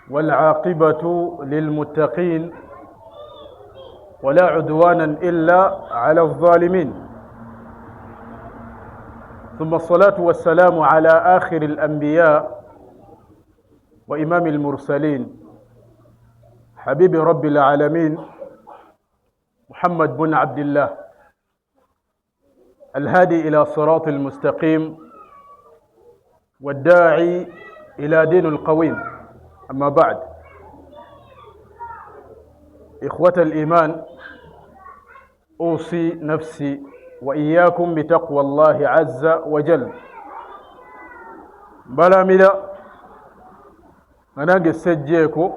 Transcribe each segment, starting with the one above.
والعاقبة للمتقين ولا عدوانا إلا على الظالمين ثم الصلاة والسلام على آخر الأنبياء وإمام المرسلين حبيب رب العالمين محمد بن عبد الله الهادي إلى صراط المستقيم والداعي إلى دين القويم. أما بعد، إخوة الإيمان، أوصي نفسي وإياكم بتقوى الله عز وجل. بلا ملا أنا سجيكو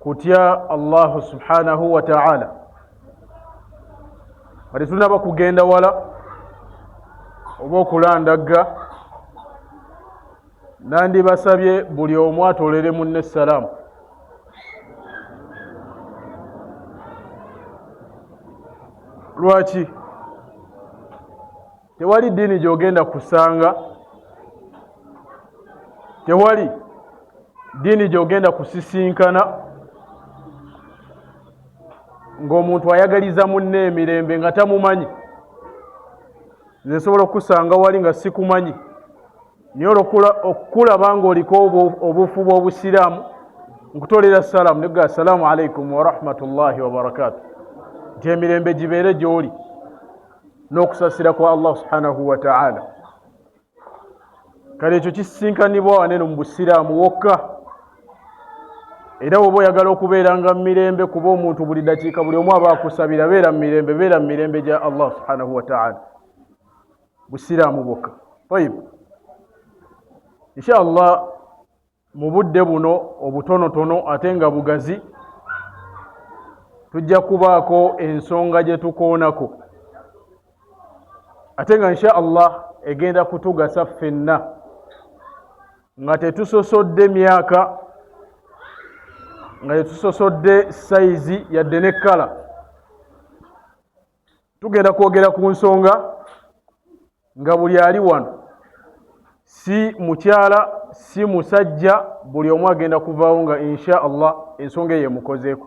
كتيا الله سبحانه وتعالى ولتنا بكو جند ولا وبكلان دقا nandi basabye buli omu atolere munne essalamu. Lwaki? Tewali ddiini gy'ogenda kusanga, tewali ddiini gy'ogenda kusisinkana ng'omuntu ayagaliza munne emirembe nga tamumanyi. Nze nsobola okusanga wali nga sikumanyi, naye okulaba ng'oliko obufu bw'obusiraamu nkutolera salaamu negga assalaamu alaikum wa rahmatullahi wa barakatuh, nti emirembe gibeere gy'oli n'okusasira kwa Allah subhanahu wa ta'ala. Kale ekyo kisinkanibwa wanene mu busiraamu wokka. Era oba oyagala okubeeranga mu mirembe, kuba omuntu buli dakiika buli omu aba akusabira beera mu mirembe gya Allah subhanahu wa ta'ala. Busiraamu bwokka. Tayib, inshallah mu budde buno obutonotono ate nga bugazi tujja kubaako ensonga gye tukoonako, ate nga inshallah egenda kutugasa ffenna nga tetusosodde myaka, nga tetusosodde sayizi yadde ne kkala. Tugenda kwogera ku nsonga nga buli ali wano si mukyala si musajja, buli omu agenda kuvaawo nga insha Allah ensonga eyo emukozeeko.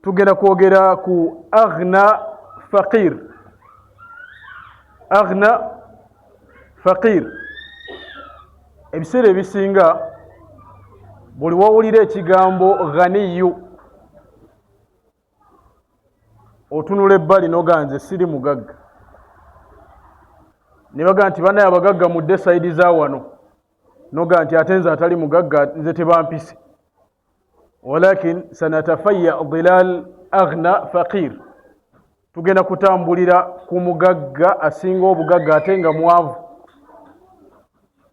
Tugenda kwogera ku aghna faqir. Aghna faqir. Ebiseera ebisinga buli wawulira ekigambo ghaniyu otunula ebbali noga nze siri mugagga, ne baga nti banaye abagagga mudde sayidi za wano, noga nti ate nze atali mugagga nze tebampise. Walakin sanatafayya dhilal aghna faqir. Tugenda kutambulira ku mugagga asinga obugagga ate nga mwavu,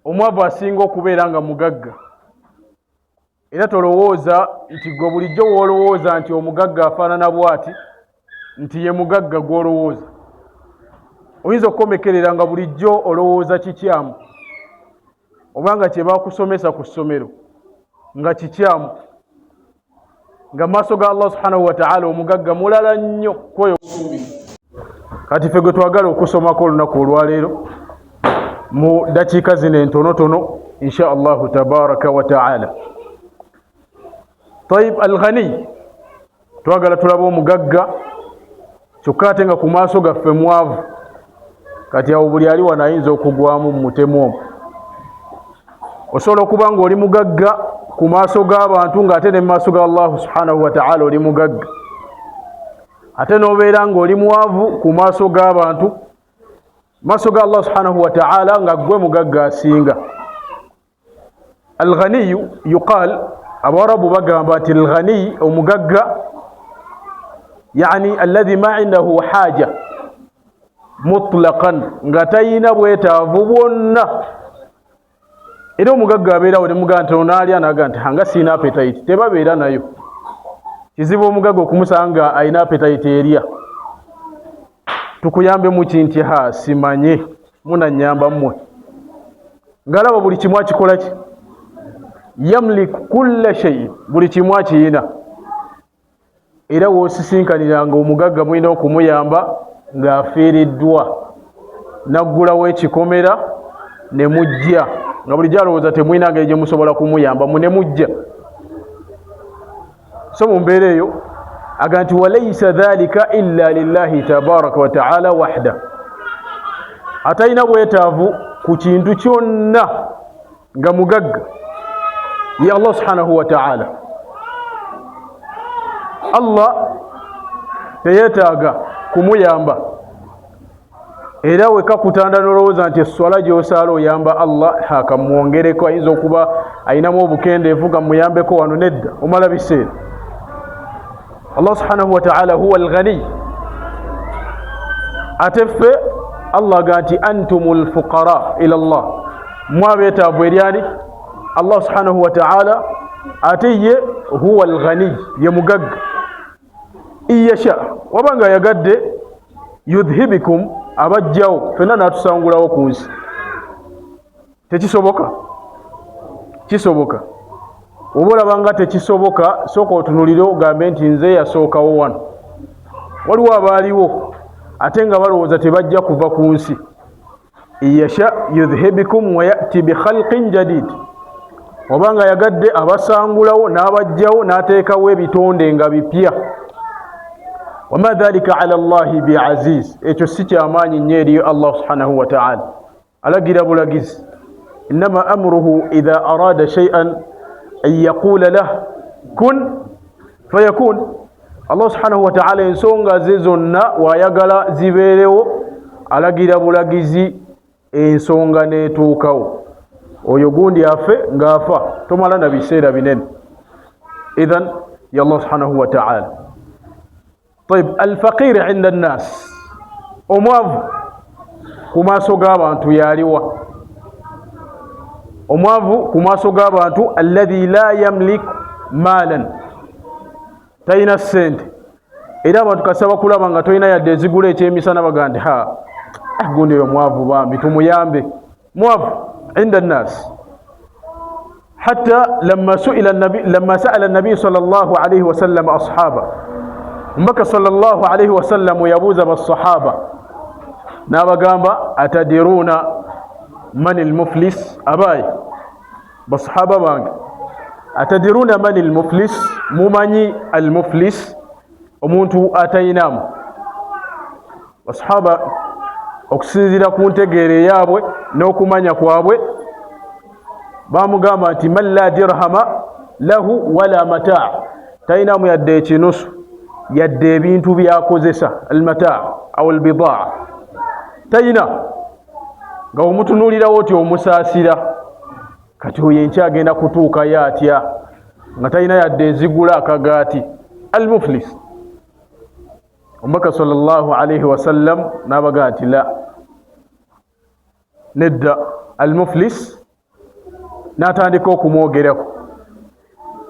omwavu asinga okubeera nga mugagga. Era tolowooza nti gwe bulijjo woolowooza nti omugagga afaanana bw'ati nti ye mugagga gw'olowooza. Oyinza okukomekerera nga bulijjo olowooza kikyamu, obanga kye baakusomesa ku ssomero nga kikyamu, nga maaso ga Allah subhanahu wa ta'ala omugagga mulala nnyo kwoyo obusuubi. Kati ffe gwe twagala okusomako olunaku olwaleero mu dakiika zino entonotono insha Allahu tabaraka wa ta'ala. Tayib, al-ghani twagala tulaba omugagga kyokka ate nga ku maaso gaffe mwavu. Kati awo buli ali wano ayinza okugwamu mu mutemu omwo. Osobola okuba ng'oli mugagga ku maaso g'abantu ng'ate ne mu maaso ga Allah subhanahu wa ta'ala oli mugagga, ate n'obeera ng'oli mwavu ku maaso g'abantu, maaso ga Allah subhanahu wa ta'ala nga gwe mugagga asinga. Al-ghaniyu yuqal, Abarabu bagamba nti al-ghani omugagga yani alladhi ma indahu haja mutlaqan, nga tayina bwetaavu bwonna. Era omugagga abeerawo ne mugamba nti onaalya naga nti hanga siina appetite, tebabeera nayo. Kizibu omugagga okumusanga ayina appetite erya. Tukuyambe muki nti ha simanye munanyamba mmwe. Ngalaba buli kimu akikola ki? Yamliku kulla shay, buli kimu akiyina. Era woosisinkaniranga omugagga mulina okumuyamba ng'afiiriddwa, naggulawo ekikomera ne mujja nga bulijjo alowooza temwina ngeri gye musobola kumuyamba mune mujja. So mu mbeera eyo aga nti walaysa dhalika illa lillahi tabaraka wa taala wahda, atalina bwetaavu ku kintu kyonna nga mugagga ye Allah subhanahu wa taala. Allah teyeetaaga kumuyamba, era weka kutanda nolowooza nti esswala gy'osaala oyamba Allah hakamwongereko, ayinza okuba ayinamu obukendeevu gamuyambeko wano, nedda, omala biseera. Allah subhanahu wa ta'ala huwa al-ghani, ate ffe Allah aga nti antumul fuqara ila Allah, mwabeetaavu eri ani? Allah subhanahu wa ta'ala. Ate ye huwa al-ghani, ye mugagga. Iyasha, wabanga yagadde yudhibikum, abajjawo fenna n'atusangulawo ku nsi. Tekisoboka? Kisoboka. Oba olabanga tekisoboka, sooka otunulire ogambe nti nze yasookawo wano. Waliwo abaaliwo ate nga balowooza tebajja kuva ku nsi. Iyasha yudhibikum wa ya'ti bi khalqin jadid, wabanga yagadde abasangulawo n'abajjawo n'ateekawo ebitonde nga bipya. Wama dhalika ala Allahi biaziz, ekyo si kyamaanyi nnyo eri Allah subhanahu wa ta'ala. Alagira bulagizi, innama amruhu idha arada shay'an an yaqula lahu kun fayakun. Allah subhanahu wa ta'ala ensonga ze zonna wayagala zibeerewo, alagira bulagizi ensonga netuukawo. Oyo gundi afe ng'afa, tomala na biseera binene. Idhan ya Allah subhanahu wa ta'ala. طيب الفقير عند الناس, omwavu ku maaso g'abantu yaliwa? Omwavu ku maaso g'abantu alladhi la yamlik maalan, talina ssente. Era abantu kasaba kulaba nga tolina yadde ezigula ekyemisana bagandi gundi oyo mwavu bambi tumuyambe. Mwavu عند الناس. حتى لما سأل النبي صلى الله عليه وسلم أصحابه, mbaka sallallahu alayhi wa sallam yabuuza basahaba n'abagamba atadiruna man almuflis, abaye basahaba bange atadiruna man almuflis, mumanyi almuflis, omuntu atayinamu? Basahaba okusinziira ku ntegeere yaabwe n'okumanya kwabwe bamugamba nti man la dirhama lahu wala mataa, tayinamu yadde ekinusu yadde ebintu byakozesa, almataa au albidaa, tayina. Nga omutunuulirawo oti omusaasira, kati oyo enkya agenda kutuukayo atya nga tayina yadde ezigula akagaati. Almuflis. Omubaka sallallahu alayhi wa sallam n'abaga nti la, nedda, almuflis n'atandika okumwogerako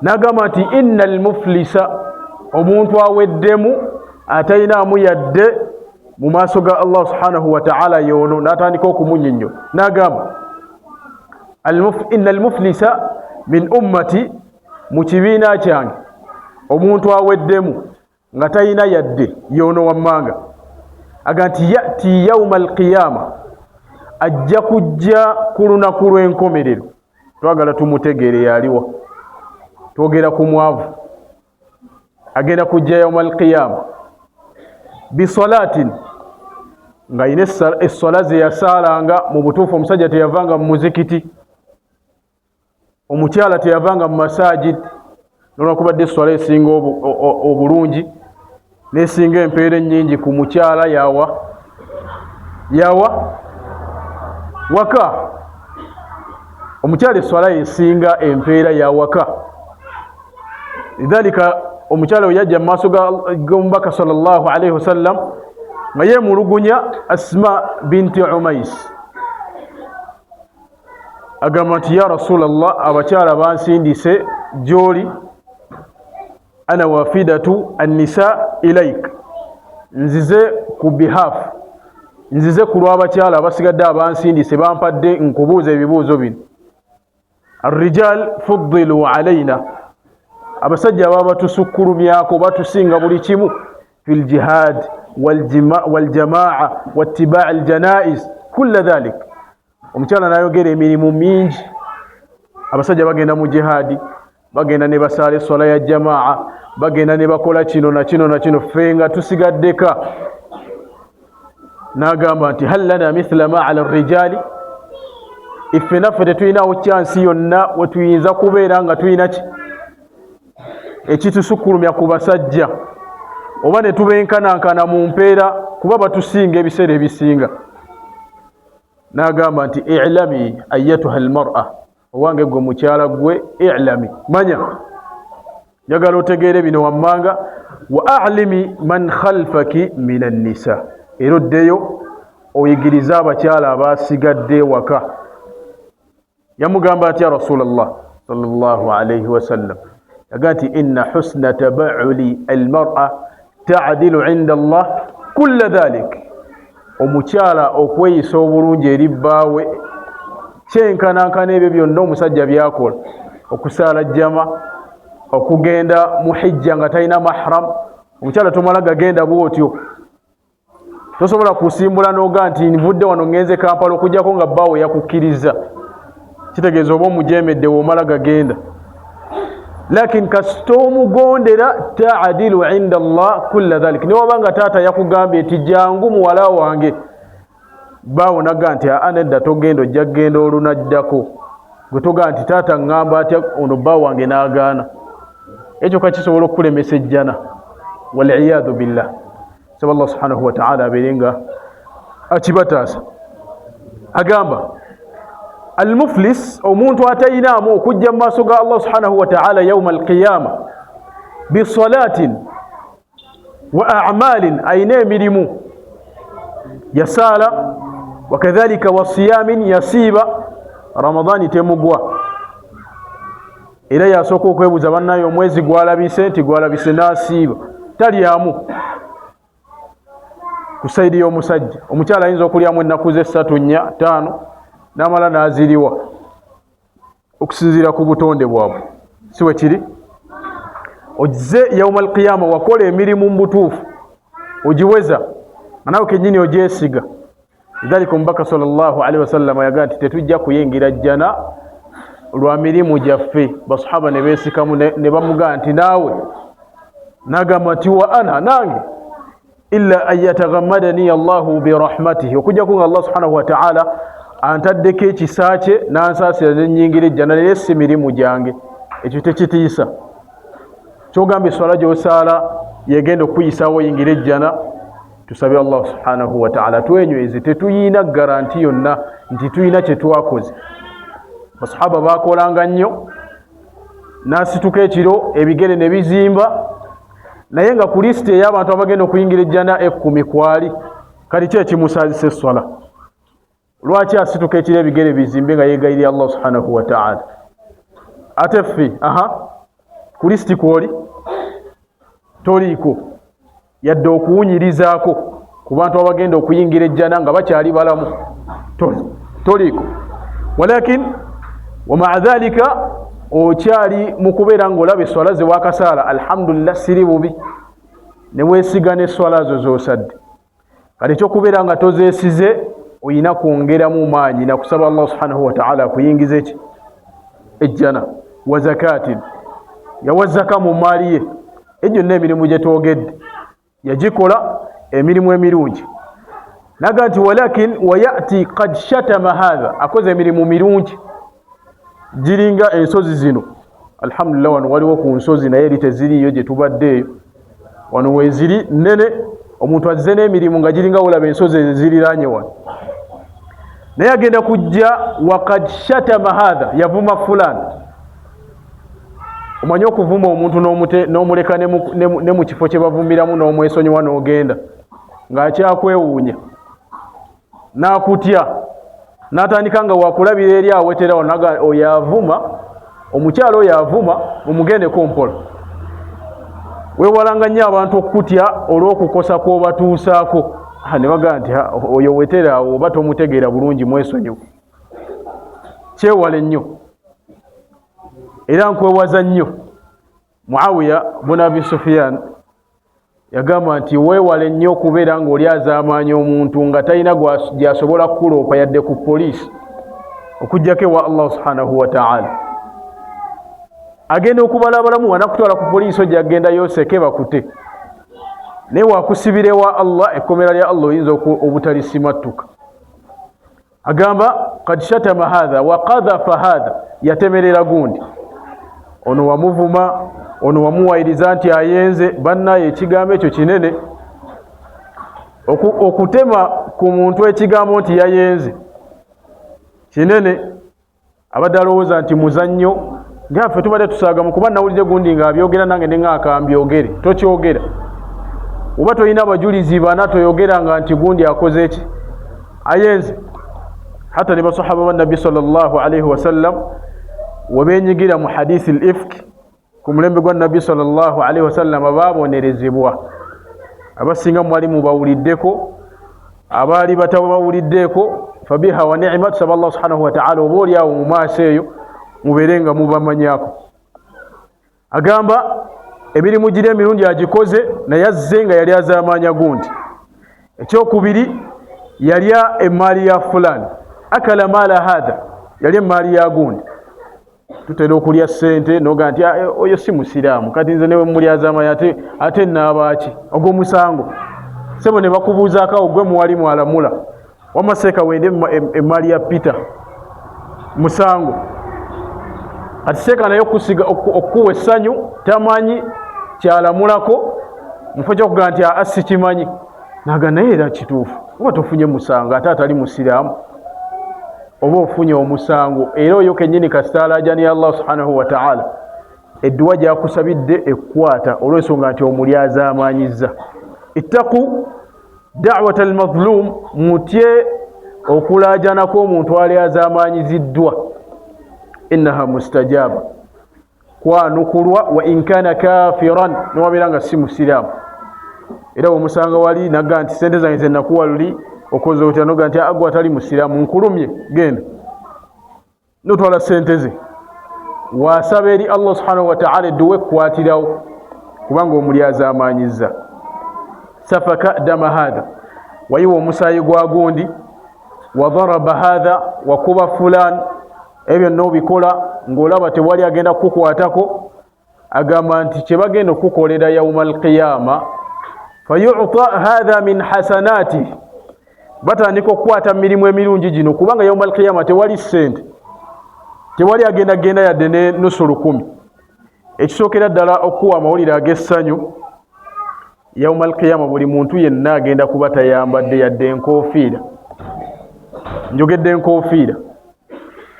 n'agamba nti inna almuflisa, omuntu aweddemu atayinaamu yadde mu maaso ga Allah subhanahu wa ta'ala yono, n'atandika okumunnyonnyola n'agamba inna almuflisa min ummati, mu kibiina kyange omuntu aweddemu nga tayina yadde yono wammanga, aga nti yati yauma alqiyama, ajja kujja ku lunaku lw'enkomerero. Twagala tumutegeere yaliwa, twogera ku mwavu. Agenda kujja yauma alqiyama bisalatin, nga ine essola ze yasaalanga. Mu butuufu omusajja teyavanga mu muzikiti, omukyala teyavanga mu masajid, nolwakubadde essola esinga obulungi nesinga empeera ennyingi ku mukyala yawa waka. Omukyala essola esinga empeera ya waka. Lidhalika omukyala we yajja mu maaso g'omubaka sallallahu alayhi wasallam nga yeemulugunya Asma binti Umais, agamba nti ya Rasulallah, abakyala bansindise gy'oli, ana wafidatu annisa ilaik, nzize ku bihafu, nzize ku lw'abakyala abasigadde abansindise bampadde nkubuuza ebibuuzo bino. Arrijal fuddilu alayna, abasajja baba batusukkulumyako, batusinga buli kimu, fil jihad waljamaa wattibaa aljanaiz, kulla dhalik, omukyala n'ayogera emirimu mingi. Abasajja bagenda mu jihadi, bagenda ne basaala eswala ya jamaa, bagenda ne bakola kino na kino na kino, ffe nga tusigaddeka. N'agamba nti hal lana mithla ma ala rijali, iffe naffe tetulinawo kyansi yonna we tuyinza kubeera nga tulina ekitusukkulumya ku basajja, oba ne tubenkanankana mu mpeera kuba batusinga ebiseera ebisinga. N'agamba nti i'lami ayyatuha almar'a, owange gwe mukyala gwe, i'lami, manya, njagala otegeere bino wammanga, wa a'limi man khalfaki min annisa, era oddeyo oyigiriza abakyala abasigadde waka. Yamugamba ati ya Rasulallah sallallahu alayhi wasallam, yaga nti inna husna tabauli almar'a ta'dilu inda Allah kulla dhalik, omukyala okweyisa obulungi eri bbaawe kyenkanankana ebyo byonna omusajja byakola, okusaala jama, okugenda mu hijja nga talina mahram. Omukyala tomala gagenda bwotyo, tosobola kusimbula n'oga nti nvudde wano ngenze Kampala okujjako nga bbaawe yakukkiriza, kitegeeza oba omujemedde womala gagenda. Lakin kasita omugondera ta'dilu inda Allah kulla dhalik, ne wabanga taata yakugambye nti jangu muwala wange, bbaawe naga nti nedda togenda, ojja kgenda olunaddako. Gwe toga nti taata ngamba atya ono bbaawe wange n'agaana. Ekyo kakisobola okukulemesa ejjana, waliyadhu billah. Saba Allah subhanahu wa ta'ala abeere nga akibataasa. Agamba almuflis, omuntu atayinaamu okujja mu maaso ga Allah subhanahu wa ta'ala yawma alqiyama bisalatin wa a'malin, ayina emirimu yasaala, wakadhalika wasiyamin, yasiiba, Ramadani temugwa, era yasooka okwebuuza bannaye omwezi gwalabise, nti gwalabise n'asiiba, talyamu. Ku saidi y'omusajja, omukyala ayinza okulyamu ennaku ze 3, 4, 5 n'amala n'aziriwa okusinziira ku butonde bwabwe, si we kiri? Ogize yawma alqiyama wakola emirimu mu butuufu, ogiweza nawe kennyini ogyesiga. Lidhalika omubaka sallallahu alaihi wasallam yagaa nti tetujja kuyingira jjana lwa mirimu gyaffe. Basahaba ne beesikamu ne bamugaa nti naawe? N'agamba nti wa ana, nange, illa an yataghammadani Allahu birahmatihi, okujjako nga Allah subhanahu wa ta'ala antaddeko ekisa kye n'ansaasira ne nnyingira ejjana, naye si mirimu gyange. Ekyo tekitiisa. Kyogamba eswala gy'osaala yegenda okuyisaawo oyingira ejjana, tusabe Allah subhanahu wa ta'ala twenyweze, tetuyina garanti yonna nti tuyina kye twakoze. Basahaba bakolanga nnyo, n'asituka ekiro ebigere ne bizimba, naye nga ku lisiti ey'abantu abagenda okuyingira ejjana 10 kwali, kati ki ekimusaazisa eswala? Lwaki asituka ekiro ebigere bizimbe nga yeegayirira Allah subhanahu wa ta'ala? Ate ffe ku lisiti kwoli toliiko yadde okuwunyirizaako ku bantu abagenda okuyingira ejjana nga bakyali balamu, toliiko. Walakin wamaa dhalika okyali mu kubeera ng'olaba eswala ze wakasaala, alhamdulillah, siri bubi, ne weesiga n'eswala zo z'osadde. Kati ekyokubeera nga tozeesize, oyina kwongeramu maanyi na kusaba Allah subhanahu wa ta'ala akuyingiza eki ejjana. Wa zakatin, yawa zaka mu maali ye. Egyo n'emirimu gye twogedde yagikola, emirimu emirungi. Naga nti walakin wayati qad shatama hadha, akoze emirimu mirungi giringa ensozi zino. Alhamdulillah, wano waliwo ku nsozi naye eri teziriyo gye tubaddeeyo, wano weeziri nnene. Omuntu azze n'emirimu nga giringa olaba ensozi eziriraanye wano, naye agenda kujja waqad shatama hadha, yavuma fulani. Omanyi okuvuma omuntu n'omuleka ne mu kifo kye bavumiramu n'omwesonyiwa n'ogenda ng'akyakwewuunya n'akutya, n'atandika nga wakulabira eri aweterawo, naga oyo avuma, omukyalo oyo avuma, mumugendeko mpola. Weewalanga nnyo abantu okutya olw'okukosa kw'obatuusaako. Ne bagaa nti oyo weteraawo oba tomutegeera bulungi, mwesonyiwa. Kyewale nnyo era nkwewaza nnyo. Muawiya bun Abi Sufyan yagamba nti weewale nnyo okubeera ng'oli azaamaanya omuntu nga talina gy'asobola kukuloopa yadde ku poliisi, okujjako ewa Allah subhanahu wa ta'ala. Agenda okubalabalamu wanakutwala ku poliisi ojja agenda yoseke bakute. Naye wakusibira ewa Allah ekkomera lya Allah oyinza obutalisimatuka. Agamba kad shatama hadha wa qadhafa hadha, yatemerera gundi. Ono wamuvuma, ono wamuwayiriza nti ayenze, bannaye ekigambo ekyo kinene. Okutema ku muntu ekigambo nti yayenze kinene, abadde alowooza nti muzannyo ngaffe tubadde tusaaga mu kuba nawulidde gundi ng'abyogera nange ne ng'aka mbyogere. Tokyogera. Oba toyina abajulizi bana toyogera nga nti gundi akoze ki ayenze. Hata ne basahaba ba Nabbi sallallahu alayhi wa sallam wabeenyigira mu hadithi al-ifk ku mulembe gwa Nabbi sallallahu alayhi wa sallam baabonerezebwa. Abasinga mwali mubawuliddeko, abaali batabawuliddeko, fabiha wa ni'mat, saba Allah subhanahu wa ta'ala oba oli awo mu maaso eyo mubeerenga mubamanyako. Agamba emirimu giri emirungi agikoze naye azze nga yali azaamaanya gundi. Ekyokubiri yalya emaali ya fulani, akala maala hadha, yali emaali ya gundi. Tutera okulya ssente noga nti oyo si musiraamu, kati nze newe muli azaamaanya ate naabaaki ogwo musango. Sebo ne bakubuuzaako awo gwe muwali mwalamula wamaseeka wende emaali ya Peter musango. Kati seeka naye okusiga okuwa essanyu tamanyi kyalamulako mufo ky'okugaa nti asi kimanyi naga naye era kituufu oba tofunye musango ate atali musiraamu oba ofunye omusango era oyo kennyini kasitaalajani ya Allah subhanahu wa ta'ala edduwa gyakusabidde ekkwata olw'ensonga nti omuli azaamaanyizza. Ittaqu da'wata al-mazlum, mutye okulaajanako omuntu ali azaamaanyiziddwa. Innaha mustajaba, kwanukulwa wa inkana kafiran, niwabeera nga si musiraamu. Era omusanga wali naga nti sente zange zenakuwa luli okoze otya, noga nti agwa atali musiraamu nkulumye genda notwala sente ze. Wasaba eri Allah subhanahu wa ta'ala edduwa ekkwatirawo kubanga omuli azaamaanyizza. Safaka dama hadha, wayiwa omusaayi gwa gundi. Wa dharaba hadha, wakuba fulan. Ebyo n'obikola ng'olaba tewali agenda kukwatako. Agamba nti kye bagenda okukolera yawma al-qiyama fayu'ta hadha min hasanati, batandika okukwata mirimu emirungi gino kubanga yawma al-qiyama tewali ssente, tewali agenda yadde ne nusu 10. Ekisookera ddala okuwa amawulire ag'essanyu, yawma al-qiyama buli muntu yenna agenda kuba tayambadde yadde enkoofiira. Njogedde enkoofiira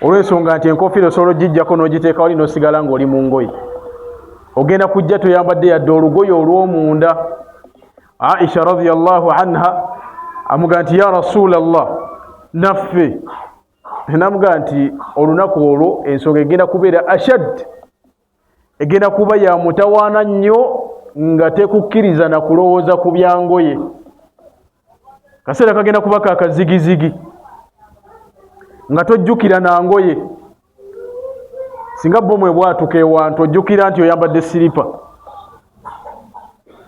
olw'ensonga nti enkoofiira osobola ogijjako n'ogiteeka wali n'osigala ng'oli mu ngoye. Ogenda kujja toyambadde yadde olugoye olw'omunda. Aisha radhiyallahu anha amuga nti ya Rasulallah, naffe namuga nti olunaku olwo ensonga egenda kubeera ashad, egenda kuba ya mutawaana nnyo nga tekukkiriza na kulowooza ku byangoye. Kaseera kagenda kuba kakazigizigi nga tojjukira nangoye. Singa bomwe bwatuka ewantu ojjukira nti oyambadde siripa,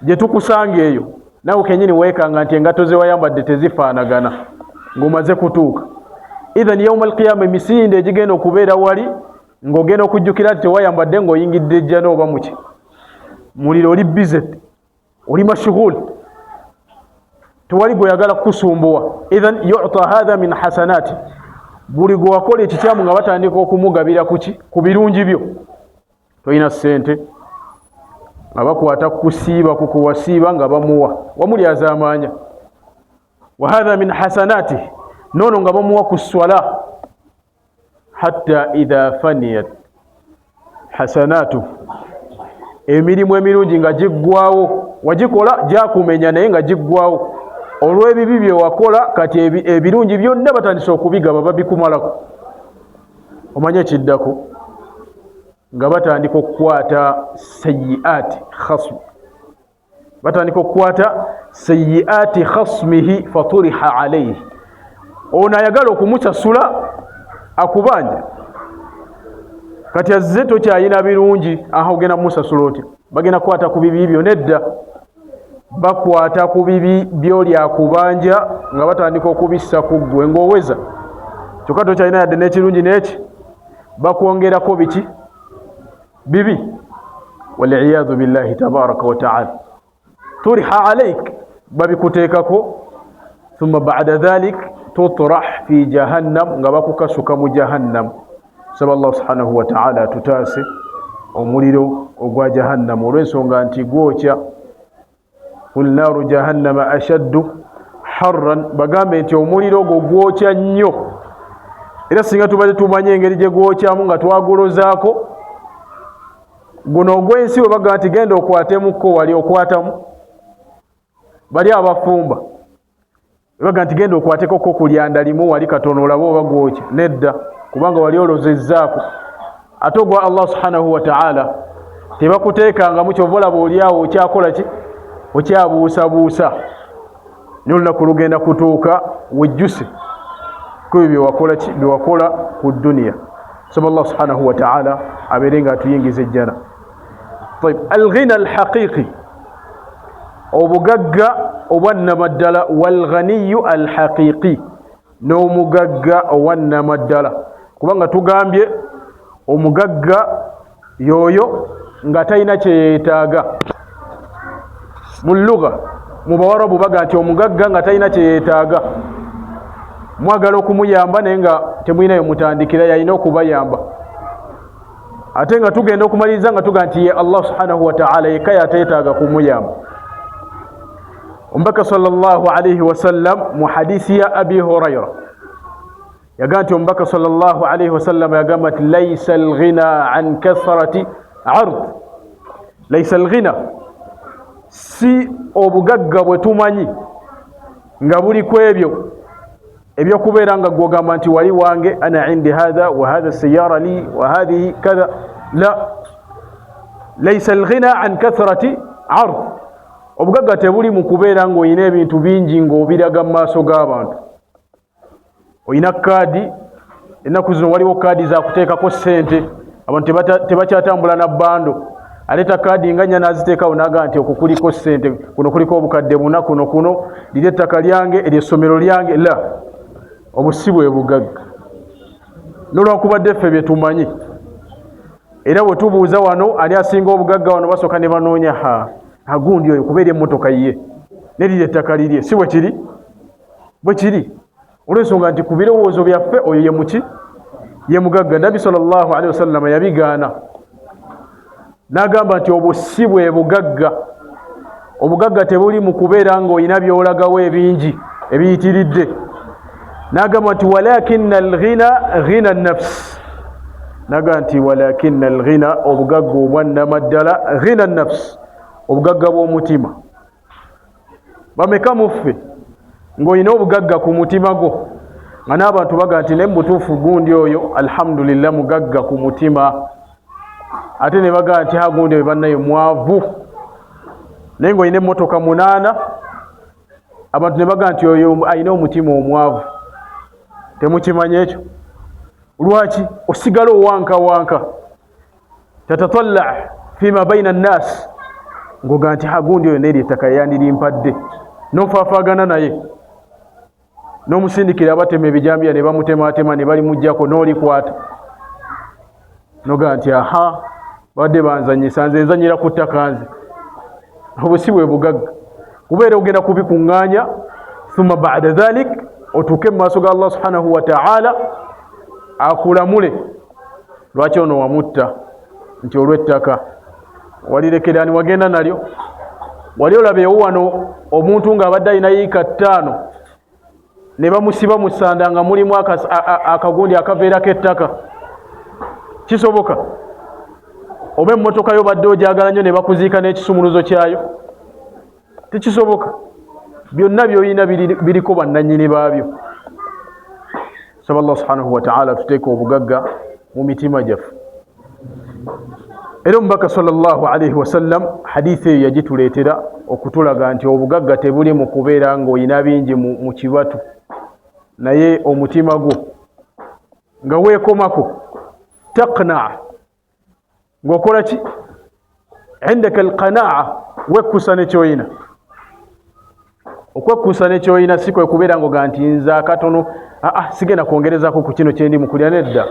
gye tukusanga eyo nawe kennyini weekanga nti engato ze wayambadde tezifaanagana ng'omaze kutuuka. Idhan yawma al-qiyama emisinde egigenda okubeera wali ng'ogenda okujjukira nti tewayambadde ng'oyingidde ejjana oba muki muliro, oli bize, oli mashughul, tewali gweyagala kukusumbuwa. Idhan yu'ta hadha min hasanati, buli gwe wakola ekikyamu nga batandika okumugabira kuki ku birungi byo. Toyina ssente nga bakwata kukusiiba kukuwasiiba nga bamuwa, wamuli azaamaanya. Wa hadha min hasanati, noono nga bamuwa ku swala. Hatta idha faniyat hasanatu, emirimu emirungi nga giggwawo, wagikola gyakumenya naye nga giggwawo olw'ebibi bye wakola. Kati ebirungi byonna batandise okubigaba babikumalako. Omanye ekiddako nga batandika okukwata sayyi'ati khasm, batandika okukwata sayyi'ati khasmihi faturiha alayhi. Ono ayagala okumusasula akubanja, kati azze tokyayina birungi, aho ogenda kumusasula otya? Bagenda kukwata ku bibi byo? Nedda, bakwata ku bibi by'oli akubanja nga batandika okubissa ku ggwe ng'oweza. kyokka tokyalina yadde n'ekirungi n'eki bakwongerako biki bibi waliyadhu billahi tabaraka wa taala turiha alaik babikuteekako thumma ba'da dhalik tutrah fi jahannam nga bakukasuka mu jahannam saba Allah subhanahu wa ta'ala tutaase omuliro ogwa jahannam olw'ensonga nti gwokya qul naaru jahannama ashaddu harran bagambe nti omuliro ogwo gwokya nnyo era singa tubadde tumanye engeri gye gwokyamu nga twagolozaako guno ogw'ensi we baga nti genda okwatemukko wali okwatamu bali abafumba baga nti genda okwatekoko ku lyanda limu wali katono olaba oba gwokya nedda kubanga wali olozezzaako ate ogwa Allah subhanahu wa ta'ala tebakuteekangamu kyova olaba oliawo okyakola ki okyabuusabuusa n'olunaku lugenda kutuuka wejjuse kubi byewakola ki byewakola ku dduniya saba Allah subhanahu wa ta'ala abeere nga atuyingiza ejjana. طيب الغنى الحقيقي obugagga obwannamaddala walghaniyu alhaqiqi n'omugagga owannamaddala kubanga tugambye omugagga yoyo nga talina kyeyeetaaga mu lugha mu bawarabu baga nti omugagga nga talina kyeyeetaaga mwagala okumuyamba naye nga temulinayo mutandikira yalina okubayamba ate nga tugenda okumaliriza nga tuga nti ye Allah subhanahu wa ta'ala yekka yateetaaga kumuyamba. Omubaka sallallahu alayhi wa sallam mu hadisi ya Abi Hurayra yaga nti omubaka sallallahu alayhi wa sallam yagamba nti laysa alghina an kathrati ard laysa alghina si obugagga bwe tumanyi nga buli ku ebyo ebyokubeera nga gwogamba nti wali wange ana indi hadha wa hadha siyara li wa hadhihi kadha la laysa alghina an kathrati ard obugagga tebuli mu kubeera ng'olina ebintu bingi ng'obiraga mu maaso g'abantu olina kaadi ennaku zino waliwo kaadi zakuteekako ssente abantu tebakyatambula na bbando aleeta kaadi nga nnya n'aziteekawo naga nti okwo kuliko ssente kuno kuliko obukadde buna kuno liri ettaka lyange eryessomero lyange la obusi bwe bugagga n'olwakubadde ffe bye tumanyi era bwe tubuuza wano ali asinga obugagga wano basooka ne banoonya agundi oyo kubeera emmotoka ye neriri ettaka lirye si bwe kiri bwe kiri olw'ensonga nti ku birowoozo byaffe oyo ye muki ye mugagga. Nabi sallallahu alaihi wasallam yabigaana n'agamba nti obusi bwe bugagga obugagga tebuli mu kubeera ng'olina byolagawo ebingi ebiyitiridde n'agamba nti walakinna alghina ghina nnafsi n'agamba nti walakinna alghina obugagga obwannamaddala ghina nnafsi obugagga bw'omutima. Bameka muffe ng'olina obugagga ku mutima gwo nga n'abantu baga nti ne mubutuufu gundi oyo alhamdulillah mugagga ku mutima ate ne baga nti gundi oyo bannayo mwavu naye ng'olina emmotoka 8 abantu ne baga nti oyo alina omutima omwavu. Temukimanya ekyo lwaki osigala owankawanka tatatalla fima baina nnas ngoga nti gundi oyo neri ettaka yandirimpadde n'ofaafaagana naye n'omusindikira abatema ebijambiya ne bamutemaatema ne balimuggyako n'olikwata noga nti badde banzanyisa nze nzanyira ku ttaka nze. Obusi bwe bugagga kubeera ogenda kubikuŋŋaanya thumma ba'da dhalik otuuke mu maaso ga Allah subhanahu wa ta'ala akulamule. Lwaki ono wamutta nti olw'ettaka walirekera ni wagenda nalyo wali olabeewo wano omuntu ng'abadde alina yiika 5 ne bamusiba mu ssanda nga mulimu akagundi akaveerako ettaka kisoboka? Oba emmotoka yo badde ogyagala nnyo ne bakuziika n'ekisumuluzo kyayo tekisoboka. Byonna by'olina biriko bannannyini baabyo. Saba Allah subhanahu wa ta'ala tuteeke obugagga mu mitima gyaffe. Era omubaka sallallahu alayhi wa sallam hadithi eyo yagituleetera okutulaga nti obugagga tebuli mu kubeera ng'olina bingi mu kibatu naye omutima gwo nga weekomako taqna ng'okola ki indaka alqanaa wekkusa nekyoyina okwekkusa nekyoyina si kwe kubeera ngoga nti nze akatono sigenda kwongerezako ku kino kyendi mukulya nedda.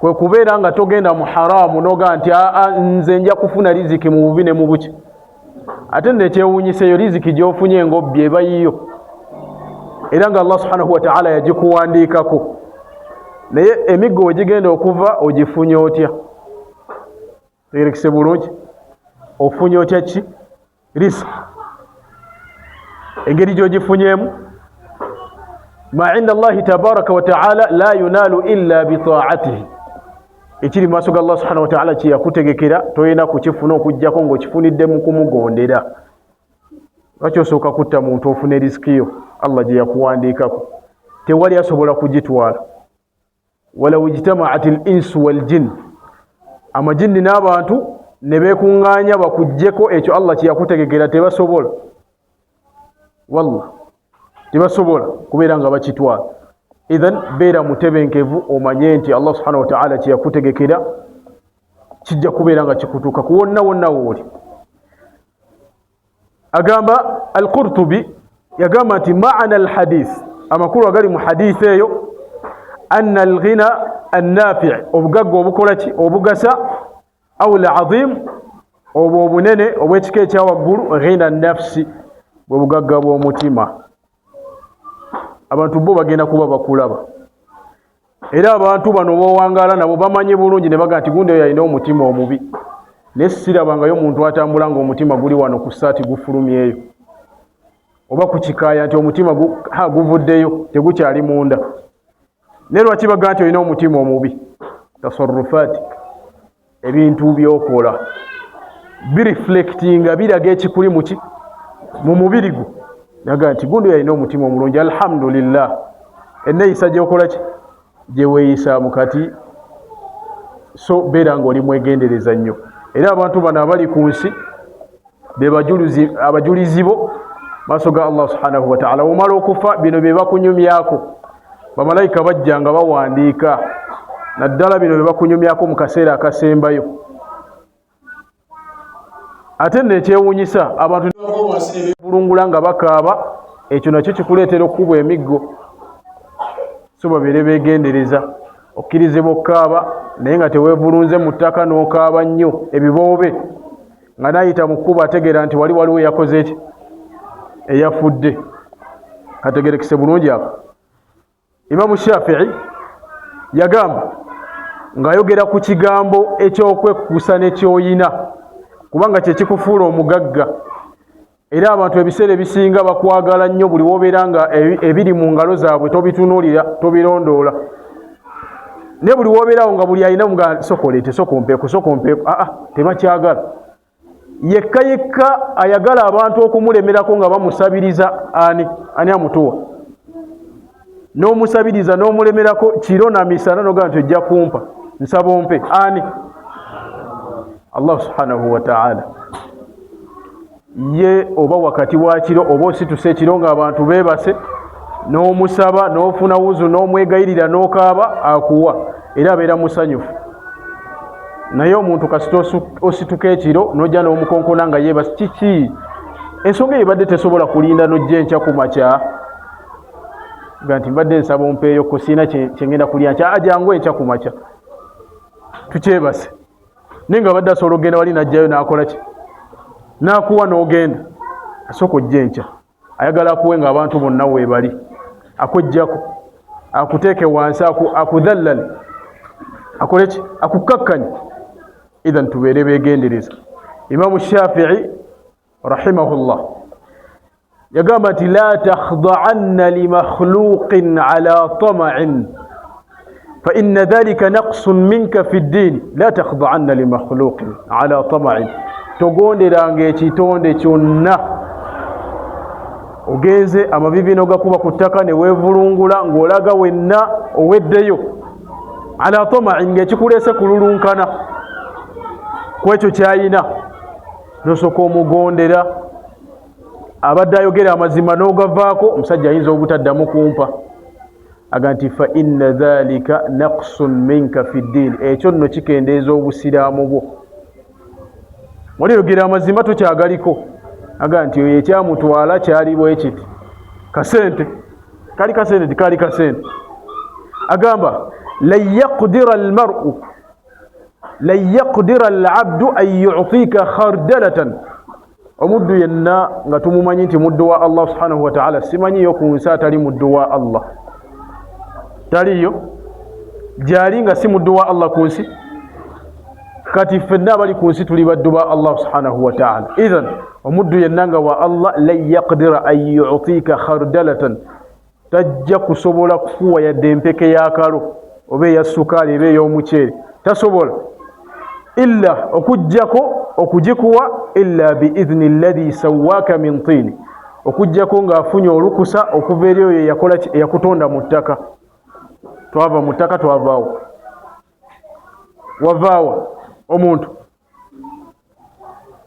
Kwe kubeera nga togenda mu haramu noga nti nze nja kufuna riziki mu bubi ne mu buki. Ate nekyewunyiseeyo riziki gy'ofunye ng'obbi eba yiyo, era nga Allah subhanahu wa ta'ala yagikuwandiikako, naye emiggo wegigenda okuva ogifunye otya? Tegerekese bulungi, ofunye otya ki? Riziki. Engeri gy'ogifunyemu, ma inda Allahi tabaraka wa ta'ala la yunalu illa bitaatihi. Ekiri maaso ga Allah subhanahu wa ta'ala kyeyakutegekera toyina kukifuna okujjako ng'okifunidde mu kumugondera. Lwaki osooka kutta muntu ofune riziki yo Allah gye yakuwandiikako? Tewali asobola kugitwala. Walaw ijtama'at al-insu wal jinn, amajinni n'abantu ne beekuŋŋaanya bakuggyeko ekyo Allah kye yakutegekera tebasobola. Wallah tebasobola kubeera nga bakitwala. Idhan beera mutebenkevu omanye nti Allah subhanahu wa ta'ala kye yakutegekera kijja kubeera nga kikutuuka kuwonna wonna wooli. Agamba Al-Qurtubi yagamba nti ma'ana al-hadith, amakulu agali mu hadith eyo, anna al-ghina an-nafi' obugagga obukola ki? Obugasa, aw al-azim obwo obunene obw'ekika ekyawaggulu, ghina an-nafsi bwe bugagga bw'omutima. Abantu bo bagenda kuba bakulaba, era abantu bano bowangaala nabo bamanyi bulungi ne baga nti gundi oyo alina omutima omubi. Naye sirabangayo muntu atambula ng'omutima guli wano ku ssaati gufulumyeyo, oba ku kikaaya nti omutima guvuddeyo tegukyali munda. Naye lwaki baga nti olina omutima omubi? Tasarrufaati, ebintu byokola bireflectinga, biraga ekikuli muki? Mu mubiri gwo. Naga nti gundi yalina omutima omulungi, alhamdulillah. Enneeyisa gyokola ki? Gye weeyisaamu kati. So beera ng'oli mwegendereza nnyo. Era abantu bano abali ku nsi be abajulizi bo maaso ga Allah subhanahu wa ta'ala. Omala okufa bino bye bakunyumyako, bamalayika bajja nga bawandiika, naddala bino bye bakunyumyako mu kaseera akasembayo. Ate nekyewuunyisa abantu bulungula nga bakaaba, ekyo nakyo kikuleetera okukubwa emiggo. So babeere beegendereza, okkirizibwa okukaaba naye nga teweevulunze mu ttaka n'okaaba nnyo ebiboobe, nga nayita mu kkubo ategeera nti waliwo yakoze eki? Eyafudde. Kategerekese bulungi ako. Imamu Shafi'i yagamba ng'ayogera ku kigambo ekyokwekkusa n'ekyoyina, kubanga kye kikufuula omugagga. Era abantu ebiseera ebisinga bakwagala nnyo buli wobeera nga ebiri mu ngalo zaabwe tobitunuulira, tobirondoola. Ne buli wobeerawo nga buli alina nga sokoleete, sokompeeko, tebakyagala. Yekka yekka ayagala abantu okumulemerako nga bamusabiriza. Ani amutuwa? N'omusabiriza n'omulemerako kiro na misana noga nti ojja kumpa, nsaba ompe. Ani? Allah subhanahu wa ta'ala. Ye oba wakati wa kiro oba osituse ekiro ng'abantu beebase, n'omusaba n'ofuna wuzu n'omwegayirira n'okaaba, akuwa era abeera musanyufu. Naye omuntu kasita osituka ekiro n'ojja n'omukonkona nga yeebase, kiki? Ensonga ebadde tesobola kulinda n'ojja enkya ku makya nga nti mbadde nsaba ompeeyo ko siina kyengenda kulya nkya, ajangu enkya ku makya tukyebase. Naye nga badde asobola okgenda wali n'ajjayo n'akola ki? N'akuwa n'ogenda. Asooka ojja enkya, ayagala akuwe ng'abantu bonna weebali, akuggyako, akuteeke wansi, akudhallale, akole ki? Akukakkanye. Idhan tubeere beegendereza. Imamu Shafi'i rahimahullah yagamba nti la takhda'anna li makhluqin ala tama'in fa inna dhalika naqsun minka fi ddin. La takhda'anna li makhluqin ala tama'in, togonderanga ekitonde kyonna ogenze amabibi n'ogakuba ku ttaka ne weevulungula ng'olaga wenna oweddeyo. Ala tama'in, ng'ekikuleese kululunkana ku ekyo kyayina, n'osooka omugondera. Abadde ayogera amazima n'ogavaako, omusajja ayinza obutaddamu kumpa. Aga nti fa inna dhalika naqsun minka fi ddin, ekyo nno kikendeeza obusiraamu bwo. Waliyogera amazima tokyagaliko. Aga nti oyo ekyamutwala kyali bwe kiti kasente, kali kasente tikali kasente agamba lan yaqdira al-abdu an yu'tika khardalatan omuddu yenna nga tumumanyi nti muddu wa Allah subhanahu wa ta'ala simanyi yo ku nsi atali muddu wa Allah taliyo jali nga si muddu wa Allah ku nsi kati fenna bali ku nsi tuli baddu ba Allah subhanahu wa ta'ala idhan omuddu yenna nga wa Allah lan yaqdira an yu'tika khardalatan tajja kusobola kufuwa yadde empeke y'akalo oba eya ssukaali eba ey'omuceere tasobola illa okujjako okugikuwa illa biidhni alladhi sawwaka min tin okujjako ng'afunye olukusa okuva eri oyo yakutonda mu ttaka twava mu ttaka twavaawo wavaawa omuntu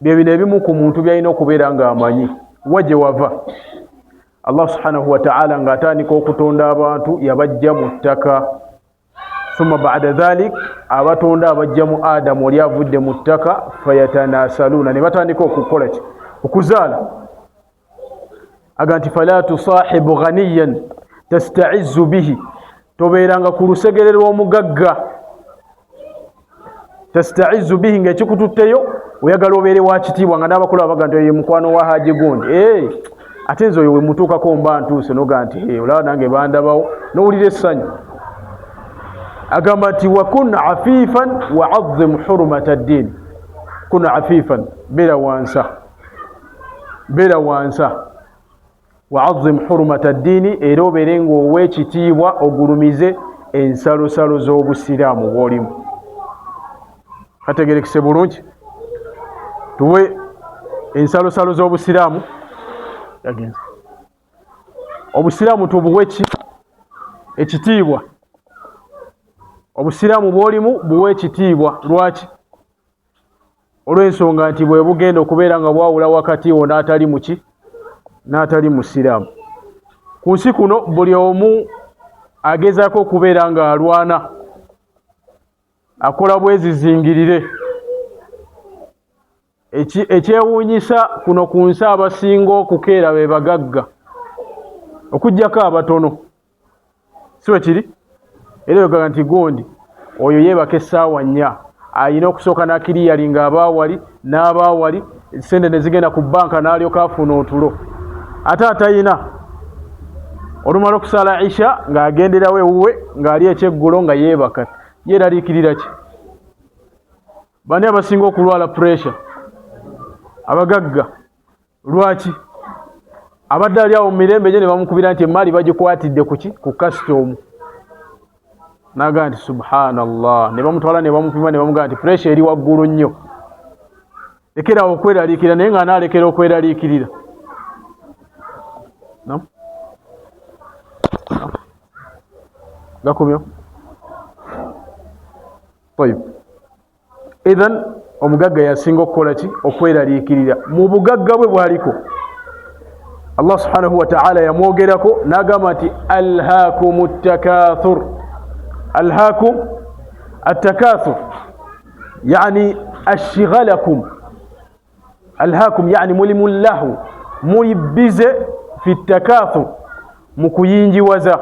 bye bino ebimu ku muntu byalina okubeera ng'amanyi wajje wava Allah subhanahu wa ta'ala ng'atandika okutonda abantu yabajja mu ttaka thumma ba'da dhalik abatonda abajja mu Adamu oli avudde mu ttaka fayatanasaluna ne batandika okukola ki okuzaala aga nti fala tusahibu ghaniyan tasta'izzu bihi tobeeranga ku lusegere lw'omugagga tasta'izzu bihi ng'ekikututteyo oyagala obeere wa kitiibwa nga n'abakulu abaga nti ye mukwano wa Haji gundi ate nze oyo we mutuukako mba ntuuse noga nti olaba nange bandabawo n'owulira essanyu agamba nti wakun afifan wa azzim hurumata ddin kun afifan beera wansa wa azzim hurumata ddini era obeere ng'ow'ekitiibwa ogulumize ensalosalo z'obusiraamu bw'olimu kategerekese bulungi tuwe ensalosalo z'obusiraamu yagenze obusiraamu tubuwe ekitiibwa obusiraamu bw'olimu buwe ekitiibwa lwaki olw'ensonga nti bwe bugenda okubeera nga bwawula wakati wo n'atali muki n'atali musiraamu ku nsi kuno buli omu agezaako okubeera ng'alwana akola bwezizingirire ekyewuunyisa kuno ku nsi abasinga okukeera be bagagga okuggyako abatono si bwe kiri era yogaga nti gundi oyo yeebaka essaawa 4 ayina okusooka nakiriyalinga abaawali n'abaawali sente ne zigenda ku bbanka n'alyoka afuna otulo ate atayina olumala okusala isha ng'agenderawo ewuwe ng'ali ekyeggulo nga yeebaka yeeraliikirira ki bani abasinga okulwala pressure abagagga lwaki abadde ali awo mu mirembe gye ne bamukubira nti emaali bagikwatidde kuki ku kasitomu naga nti subhanallah ne bamutwala ne bamupima ne bamugaa nti pressure eri waggulu nnyo lekerawo okweraliikirira naye nga anaalekera okweraliikirira gakomyo tayib idhan omugagga yasinga okukola ki okweraliikirira mu bugagga bwe bwaliko Allah subhanahu wa ta'ala yamwogerako n'agamba nti alhaakumu ttakathur alhaakum attakathur yani ashghalakum alhaakum yani mulimu llahu muli bize fi ttakathur mu kuyinjiwaza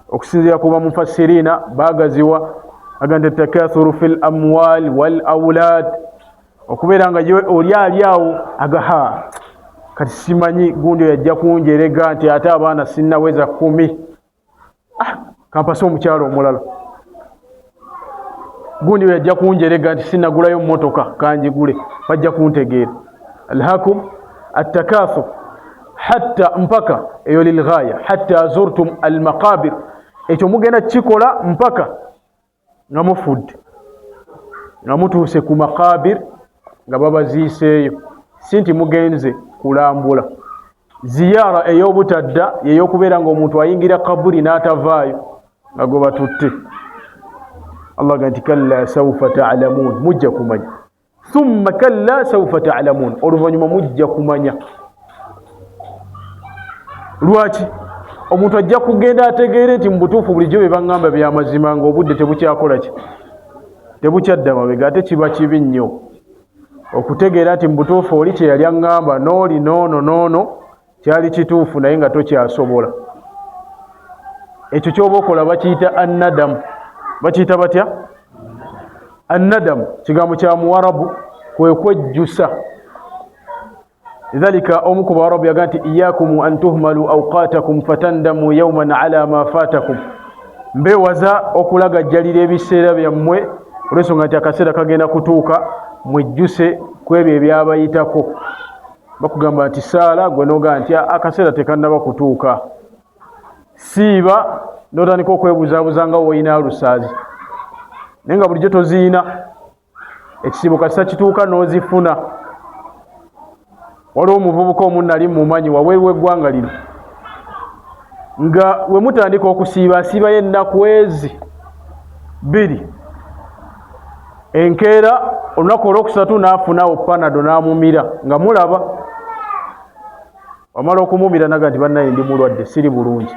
okusinziira ku bamufassirina baagaziwa agamba attakathuru fi lamwal wal aulad okubeera nga oli ali awo agaha kati simanyi gundi yajja kunjerega nti ate abaana sinnaweza 10 kampasa omukyalo omulala gundi yajja kunjerega nti sinnagulayo mmotoka kanjigule bajja kuntegeera alhakum attakathur hatta mpaka eyo lilghaya hatta zurtum almaqabir ekyo mugenda kikola mpaka nga mufudde nga mutuuse ku maqabir nga babaziiseeyo si nti mugenze kulambula ziyara ey'obutadda yeyokubeera ng'omuntu ayingira kaburi n'atavaayo nga gwe batutte Allah ga nti kalla sawfa ta'lamun mujja kumanya thumma kalla sawfa ta'lamun oluvannyuma mujja kumanya lwaki omuntu ajja kugenda ategeere nti mu butuufu bulijjo bye baŋŋamba byamazima ng'obudde tebukyakola ki tebukyadda mabega ate kiba kibi nnyo okutegeera nti mu butuufu oli kye yali aŋŋamba n'oli noono kyali kituufu naye nga tokyasobola ekyo kyoba okola bakiyita annadamu. Bakiyita batya? Annadamu kigambo kya Muwarabu, kwe kwejjusa. Lidhalika omu ku Bawarabu yaga nti iyakum an tuhmalu awqatakum fatandamu yawman ala ma fatakum, mbewaza okulagajjalira ebiseera byammwe olw'ensonga nti akaseera kagenda kutuuka mwejjuse ku ebyo ebyabayitako. Bakugamba nti saala, gwe noga nti akaseera tekannaba kutuuka. Siiba n'otandika okwebuzabuza nga woyina alusaazi, naye nga bulijjo toziina. Ekisiibo kasita kituuka n'ozifuna. Waliwo omuvubuka omu nali mumanyi wabweru w'eggwanga lino, nga we mutandika okusiiba asiibayo ennaku ezi 2, enkeera olunaku olwokusatu n'afunawo panado n'amumira nga mulaba. Wamala okumumira naga nti bannaye ndi mulwadde, siri bulungi.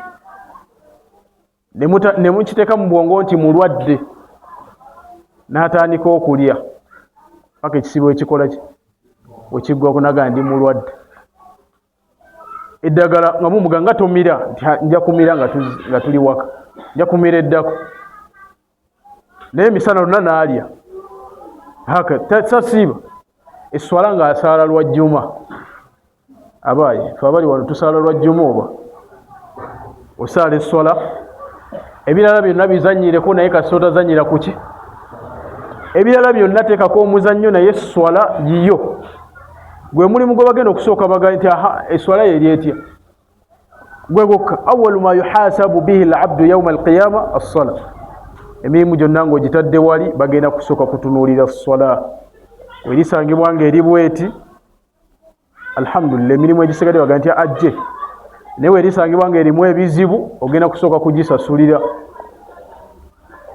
Ne mukiteeka mu bwongo nti mulwadde, n'atandika okulya paka ekisibo ekikola ki wekiggwa kunaga ndi mulwadde. Eddagala nga mumuga nga tomira, nti nja kumira nga tuli waka, nja kumira eddako. Naye emisana luna n'alya haka tasasiiba. Esswala ng'asaala Lwajjuma. Abaayi fe abali wano tusaala Lwajjuma oba osaala esswala. Ebirala byonna bizanyireko naye kasita otazanyira ku ki? Ebirala byonna teekako omuzannyo naye esswala yiyo. Gwe mulimu gwe bagenda okusooka baga nti aha esswala yeri etya? Gwe gwokka. Awwalu ma yuhasabu bihi al-abdu yawma al-qiyama as-sala. Emirimu gyonna ng'ogitadde wali bagenda kusooka kutunuulira sswala. Werisangibwa ng'eri bweti, alhamdulillah, emirimu egisigadde baga nti ajje. Naye werisangibwa ng'erimu ebizibu ogenda kusooka kugisasulira.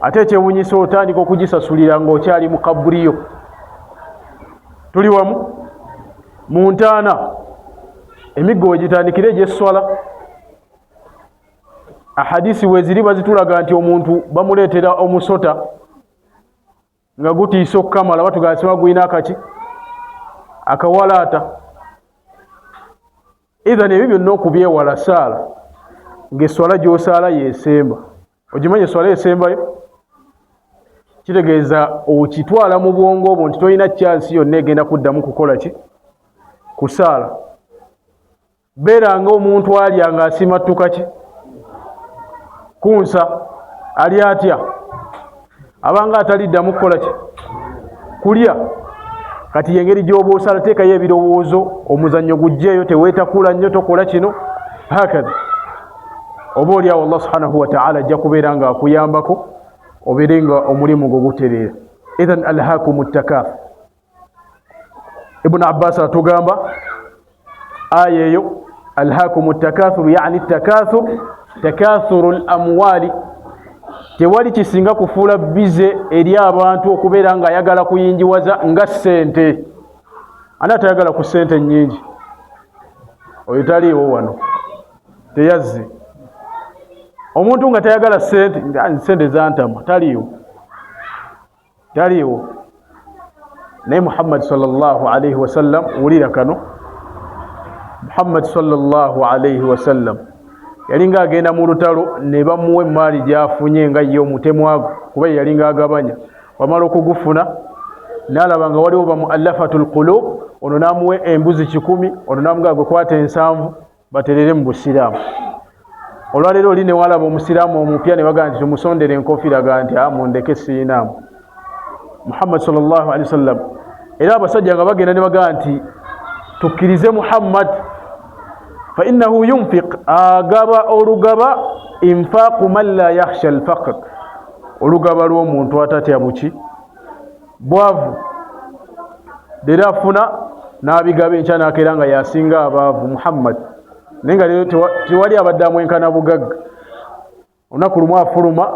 Ate ekyewuunyisa otandika okugisasulira ng'okyali mu kaburiyo. Tuli wamu? Mu ntaana emiggo wegitandikira egy'esswala. Ahadisi weziri bazitulaga nti omuntu bamuleetera omusota nga gutiisa okukamala, batugamba guyina akaki akawalaata. Idhan ebyo byonna okubyewala saala ng'esswala gy'osaala yeesemba. Ogimanyi esswala esembayo? Kitegeeza okitwala mu bwongo obwo nti tolina kyansi yonna egenda kuddamu kukola ki? Kusaala. Beera ng'omuntu alya ng'asimattuka ki? Kunsa. Ali atya? Abanga ataliddamu kukola ki? Kulya. Kati yengeri gy'oba osala, teekayo ebirowoozo, omuzannyo gujjeeyo, teweetakula nnyo, tokola kino hakaza. Oba oliawo Allah subhanahu wa ta'ala ajja kubeera nga akuyambako obeere nga omulimu gwo gutereera. Idhan alhaakumu ttakathur. Ibn Abbas atugamba aya eyo alhaakumu ttakathur yani ttakathur takathuru al-amwali. Tewali kisinga kufuula bize eri abantu okubeera nga ayagala kuyinjiwaza nga ssente. Ani atayagala ku ssente nnyingi? Oyo taliiwo wano, teyazze. Omuntu nga tayagala ssente zantama, taliiwo. Naye Muhammad sallallahu alayhi wa sallam, wulira kano, Muhammad sallallahu alayhi wa sallam yalinga agenda mu lutalo ne bamuwa emaali gy'afunye nga ye omutemwago, kuba yalinga agabanya. Wamala okugufuna n'alaba nga waliwo bamuallafatul qulub, ono n'amuwa embuzi 100, ono n'amugaa gwe kwata 7 baterere mu busiraamu. Olwaleero oli ne walaba omusiraamu omupya ne bagaa nti tumusondere enkoofiira, aga nti mundeke siinaamu. Muhammad sallallahu alayhi wa sallam era abasajja nga bagenda ne bagaa nti tukkirize Muhammad fa innahu yunfiq, agaba olugaba infaqu man la yakhsha al-faqr, olugaba lw'omuntu atatya buki bwavu. Dera afuna n'abigaba enkya n'akeera nga yasinga abaavu Muhammad. Naye nga leero tewali abadde amwenkana bugagga. Olunaku lumu afuluma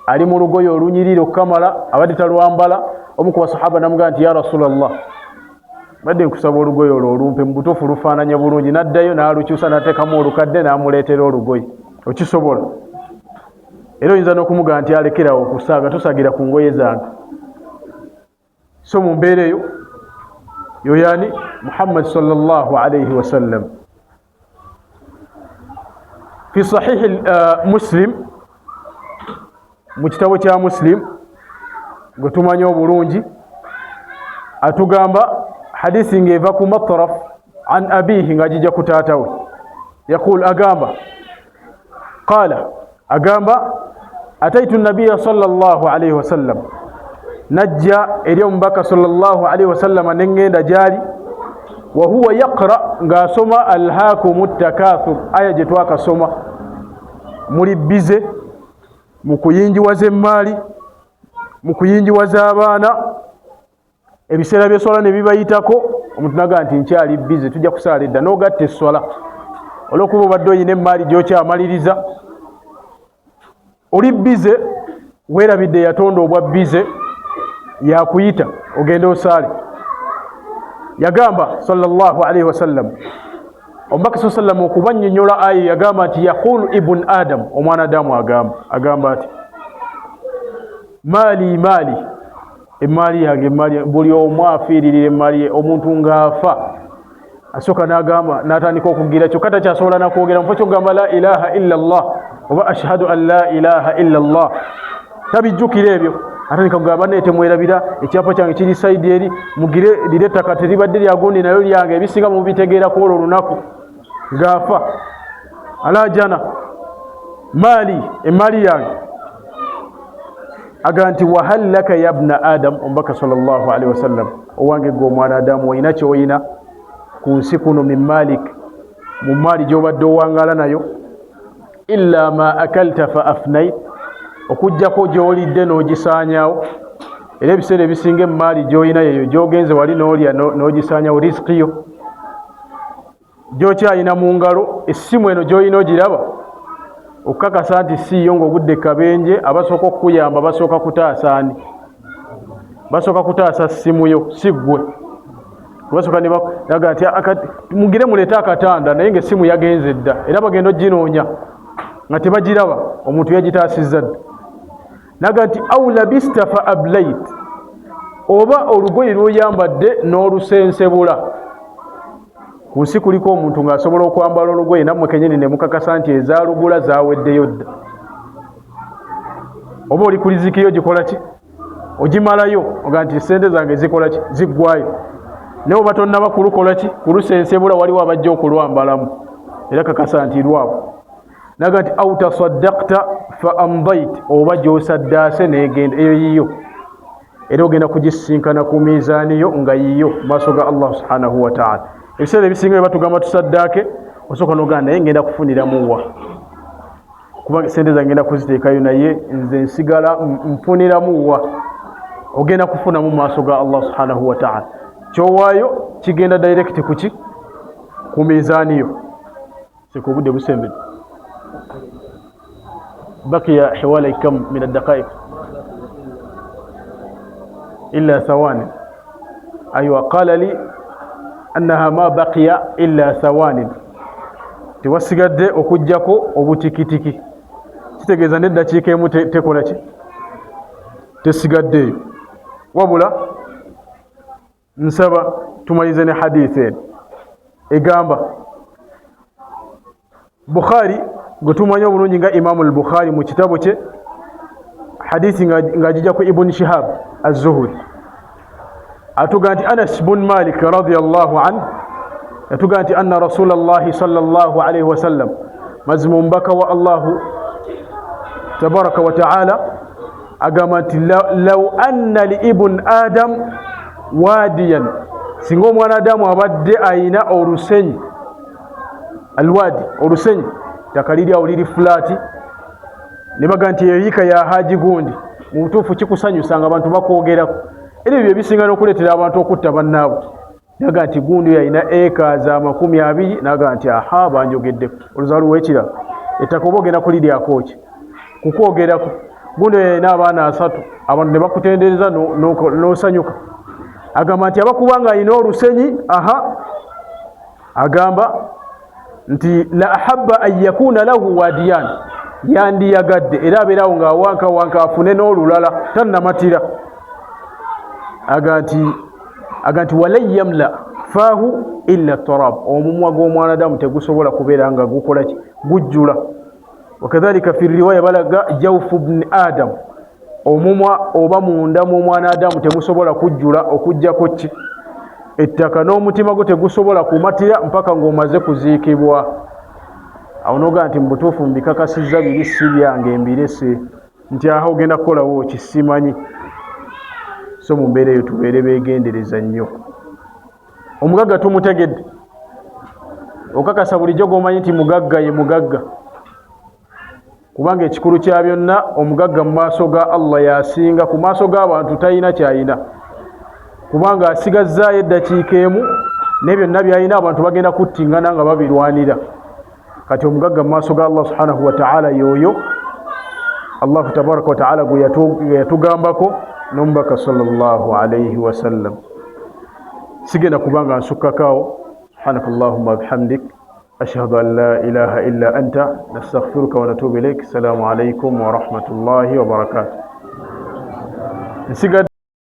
ali mu lugoye olunyirira okukamala, abadde talwambala. Omu ku basahaba namugaa nti ya Rasulallah, badde nkusaba olugoye olwo olumpe, mu butuufu lufaananya bulungi. N'addayo n'alukyusa n'ateekamu olukadde n'amuleetera olugoye. Okisobola? Era oyinza n'okumugaa nti alekerawo okusaaga, tosagira ku ngoye zange. So mu mbeera eyo yoyani Muhammad sallallahu alayhi wa sallam. في صحيح مسلم مكتاب كya مسلم gwetumanyi obulungi atugamba hadisi ngeva ku Matraf an abihi ngajija ku taatawe yaqul agamba qala agamba ataitu nabiyya sallallahu alayhi wasallam najja eri omubaka sallallahu alayhi wasallam nengenda jali wa huwa yaqra ngasoma alhaakum takathur aya gye twakasoma muli bize mu kuyinjiwaza emmali mu kuyinjiwaza abaana ebiseera by'eswala ne bibayitako omuntu naga nti nkyali bize tujja kusaala edda n'ogatta eswala olw'okuba obadde oyina emmali gy'okyamaliriza oli bize weerabidde yatonda obwa bize yakuyita ogende osaale yagamba sallallahu alayhi wasallam omubaka saa sallam okubannyonnyola aya yagamba nti yaqulu ibn adam omwana adamu agamba ati maali emaali yange buli omu afiiririra emaali ye omuntu ng'afa asooka n'agamba n'atandika okugira kyokka takyasobola nakwogera mufo kyogamba la ilaha illa allah oba ashhadu an la ilaha illa allah tabijjukira ebyo atandika kugamba naye temwerabira ekyapa kyange kiri saidi eri mugire lire ettaka teribadde lyagundi nayo lyange ebisinga mubitegeerako olwo olunaku ng'afa alajana emaali yange aga nti wahal laka ya bna adam omubaka sallallahu alaihi wasallam owange gwe omwana adamu oyina kyoyina ku nsi kuno min malik mu maali gy'obadde owangala nayo illa ma akalta fa afnait okujjako gy'olidde n'ogisaanyaawo era ebiseera ebisinga emaali gy'olina yeyo gy'ogenze wali n'olya n'ogisaanyaawo rizqiyo gy'okyayina mu ngalo essimu eno gy'olina ogiraba okukakasa nti siiyo ng'ogudde kabenje abasooka okukuyamba basooka kutaasa ani basooka kutaasa ssimu yo si ggwe basooka naga nti mugire muleete akatanda naye ng'essimu yagenze dda era bagenda oginoonya nga tebagiraba omuntu yagitaasizza dda naga nti au labista fa ablait oba olugoye lw'oyambadde n'olusensebula ku nsi kuliko omuntu ng'asobola okwambala olugoye nammwe kenyini ne mukakasa nti ezaalugula zaaweddeyo dda oba oli ku lizikiyo gikola ki ogimalayo oga nti sente zange zikola ki ziggwayo naye oba tonnaba kulukola ki kulusensebula waliwo abajja okulwambalamu era kakasa nti lwabo naga nti au tasaddaqta fa amdait oba gy'osaddaase neegenda eyo yiyo era ogenda kugisinkana ku miizaaniyo nga yiyo mu maaso ga allah subhanahu wa taala ebiseera ebisinga bye batugamba tusaddaake osooka n'ogamba naye ngenda kufuniramuwa kuba sente zange ngenda kuziteekayo naye nze nsigala nfuniramuwa ogenda kufunamu mu maaso ga allah subhanahu wa taala kyowaayo kigenda direct kuki ku miizaaniyo seka obudde busembedde bakiya hiwala kam min addaqaiq illa thawani aywa qala li annaha ma baqiya illa thawani tewasigadde okujjako obutikitiki kitegeeza neddakiika emu tekola ki tesigaddeeyo wabula nsaba tumalize ne hadithi eno egamba bukhari gwe tumanyi obulungi nga imamu al-bukhari mu kitabo kye hadithi ng'agijja ku ibn shihab az-zuhri atuga nti anas bun malik radiyallahu anhu yatuga nti anna rasulallahi sallallahu alayhi wasallam mazima omubaka wa allahu tabaraka wa taala agamba nti law anna li ibn adam wadiyan singa omwana adamu abadde ayina olusenyi alwadi olusenyi ttaka liri awo liri fulaati ne baga nti eyika ya haji gundi mu butuufu kikusanyusa nga abantu bakwogerako era ebyo ebisinga n'okuleetera abantu okutta bannaabwe naga nti gundi yalina eka za 20 naga nti aha banjogeddeko oluzaalo lw'ekirala ettaka oba ogenda kuliryako ki kukwogerako gundi yalina abaana 3 abantu ne bakutendereza n'osanyuka agamba nti abakubanga alina olusenyi aha agamba nti la ahabba an yakuna lahu wadiyan yandiyagadde era abeerawo ng'awankawanka afune n'olulala tannamatira aga nti walan yamla faahu illa turab omumwa gw'omwana adamu tegusobola kubeera nga gukola ki gujjula wakadhalika fi riwaya balaga jawfu ibn adam omumwa oba munda mu mwana adamu temusobola kujjula okujjako ki ettaka n'omutima gwo tegusobola kumatira mpaka ng'omaze kuziikibwa. Awo noga nti mubutuufu mbikakasizza biri si byange mbirese nti aho ogenda kukolawo kisimanyi. So mu mbeera eyo tubeere beegendereza nnyo. Omugagga tumutegedde okakasa bulijjo g'omanyi nti mugagga ye mugagga, kubanga ekikulu kya byonna omugagga mu maaso ga Allah yasinga, ku maaso g'abantu talina kyayina, kubanga asigazzaayo eddakiika emu ne byonna byalina abantu bagenda kuttingana nga babirwanira. Kati omugagga mu maaso ga Allah subhanahu wa ta'ala yoyo Allah tabaraka wa ta'ala gwe yatugambako n'omubaka sallallahu alayhi wa sallam. Sigenda kubanga nsukkakaawo. Subhanakallahumma bihamdik ashhadu an la ilaha illa anta nastaghfiruka wa natubu ilayk. Assalamu alaykum wa rahmatullahi wa barakatuh.